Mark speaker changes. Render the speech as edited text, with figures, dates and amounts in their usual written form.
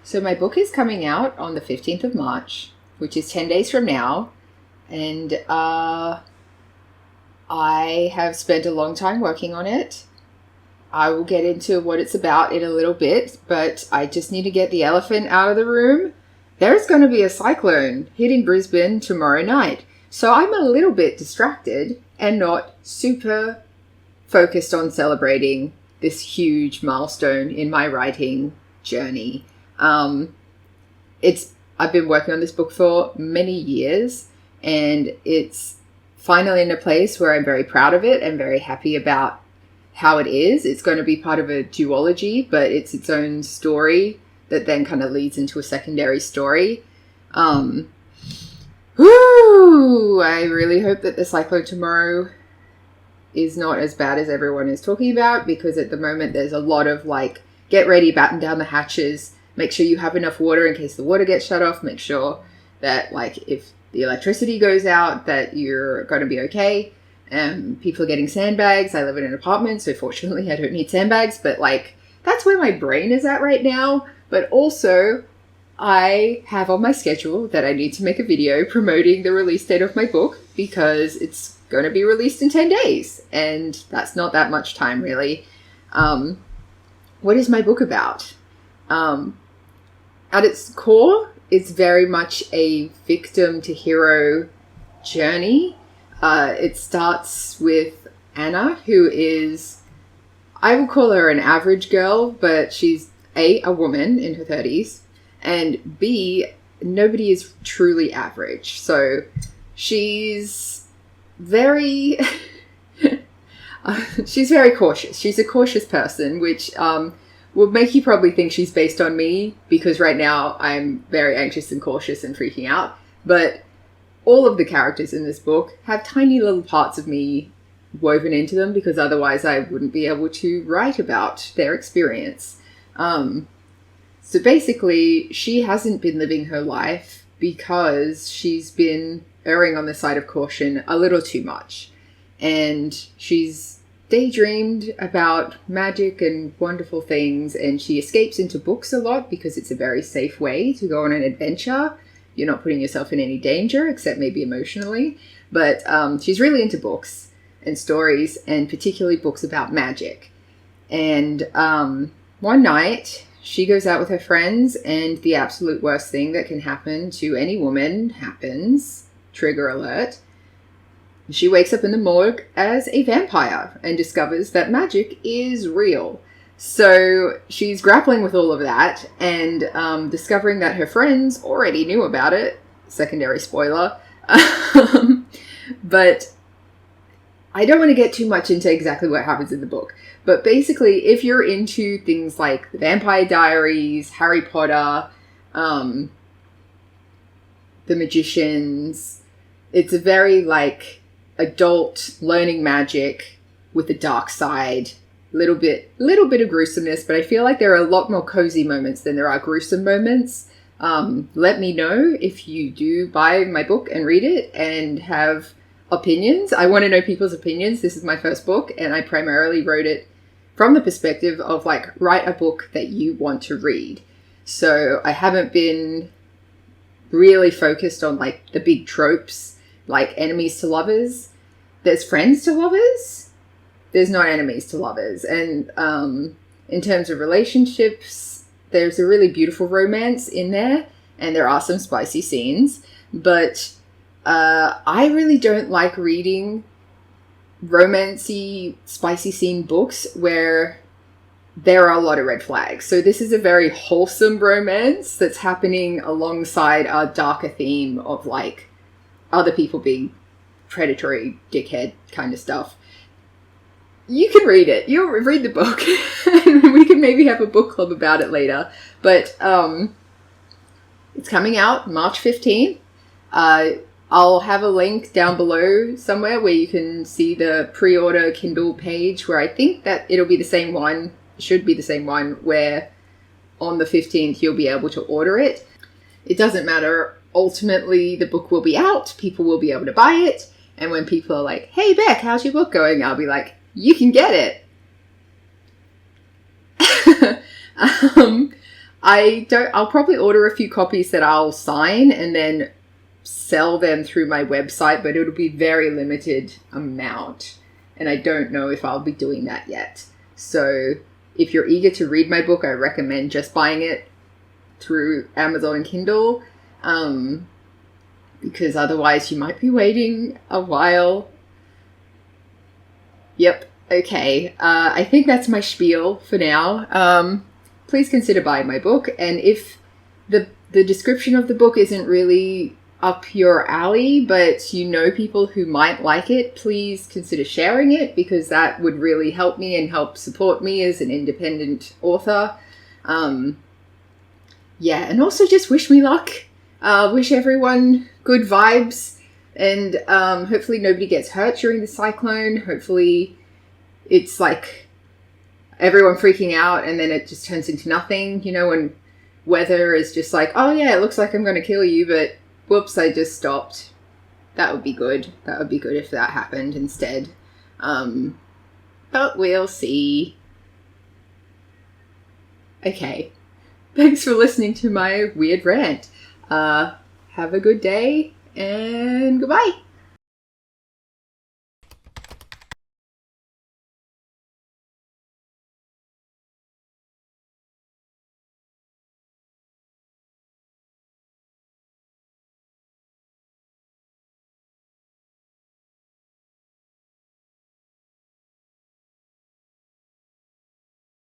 Speaker 1: So my book is coming out on the 15th of March, which is 10 days from now. And I have spent a long time working on it. I will get into what it's about in a little bit, but I just need to get the elephant out of the room. There's going to be a cyclone hitting Brisbane tomorrow night. So I'm a little bit distracted and not super focused on celebrating this huge milestone in my writing journey. I've been working on this book for many years, and it's finally in a place where I'm very proud of it and very happy about how it is. It's going to be part of a duology, but it's its own story that then kind of leads into a secondary story. I really hope that the cyclone tomorrow is not as bad as everyone is talking about, because at the moment there's a lot of like, get ready, batten down the hatches, make sure you have enough water in case the water gets shut off, make sure that like if the electricity goes out that you're going to be okay. People are getting sandbags. I live in an apartment, so fortunately I don't need sandbags, but like that's where my brain is at right now. But also I have on my schedule that I need to make a video promoting the release date of my book, because it's going to be released in 10 days and that's not that much time really. What is my book about? At its core, it's very much a victim to hero journey. It starts with Anna, who is, I will call her an average girl, but she's A, a woman in her 30s, and B, nobody is truly average. So she's very, she's very cautious. She's a cautious person, which will make you probably think she's based on me, because right now I'm very anxious and cautious and freaking out. But all of the characters in this book have tiny little parts of me woven into them, because otherwise I wouldn't be able to write about their experience. So basically, she hasn't been living her life because she's been erring on the side of caution a little too much. And she's daydreamed about magic and wonderful things, and she escapes into books a lot because it's a very safe way to go on an adventure. You're not putting yourself in any danger, except maybe emotionally. But she's really into books and stories, and particularly books about magic. And one night, she goes out with her friends, and the absolute worst thing that can happen to any woman happens. Trigger alert. She wakes up in the morgue as a vampire and discovers that magic is real. So she's grappling with all of that and discovering that her friends already knew about it. Secondary spoiler. But I don't want to get too much into exactly what happens in the book. But basically, if you're into things like The Vampire Diaries, Harry Potter, The Magicians, it's a very like adult learning magic with a dark side. Little bit of gruesomeness, but I feel like there are a lot more cozy moments than there are gruesome moments. Let me know if you do buy my book and read it and have opinions. I want to know people's opinions. This is my first book, and I primarily wrote it from the perspective of like, write a book that you want to read. So I haven't been really focused on like the big tropes, like enemies to lovers. There's friends to lovers. There's not enemies to lovers. And in terms of relationships, there's a really beautiful romance in there, and there are some spicy scenes. But I really don't like reading romancy, spicy scene books where there are a lot of red flags. So this is a very wholesome romance that's happening alongside a darker theme of like other people being predatory, dickhead kind of stuff. You can read it. You'll read the book. And we can maybe have a book club about it later. But it's coming out March 15th. I'll have a link down below somewhere where you can see the pre-order Kindle page, where I think that it'll be the same one, should be the same one, where on the 15th you'll be able to order it. It doesn't matter. Ultimately, the book will be out. People will be able to buy it. And when people are like, hey, Beck, how's your book going? I'll be like, you can get it. I'll probably order a few copies that I'll sign and then sell them through my website, but it'll be very limited amount. And I don't know if I'll be doing that yet. So if you're eager to read my book, I recommend just buying it through Amazon and Kindle. Because otherwise you might be waiting a while. Yep. Okay. I think that's my spiel for now. Please consider buying my book. And if the description of the book isn't really up your alley, but you know people who might like it, please consider sharing it, because that would really help me and help support me as an independent author. Yeah, and also just wish me luck. Wish everyone good vibes, and hopefully nobody gets hurt during the cyclone. Hopefully it's like everyone freaking out and then it just turns into nothing, you know, when weather is just like, oh yeah, it looks like I'm going to kill you, but whoops, I just stopped. That would be good. That would be good if that happened instead. But we'll see. Okay. Thanks for listening to my weird rant. Have a good day and goodbye.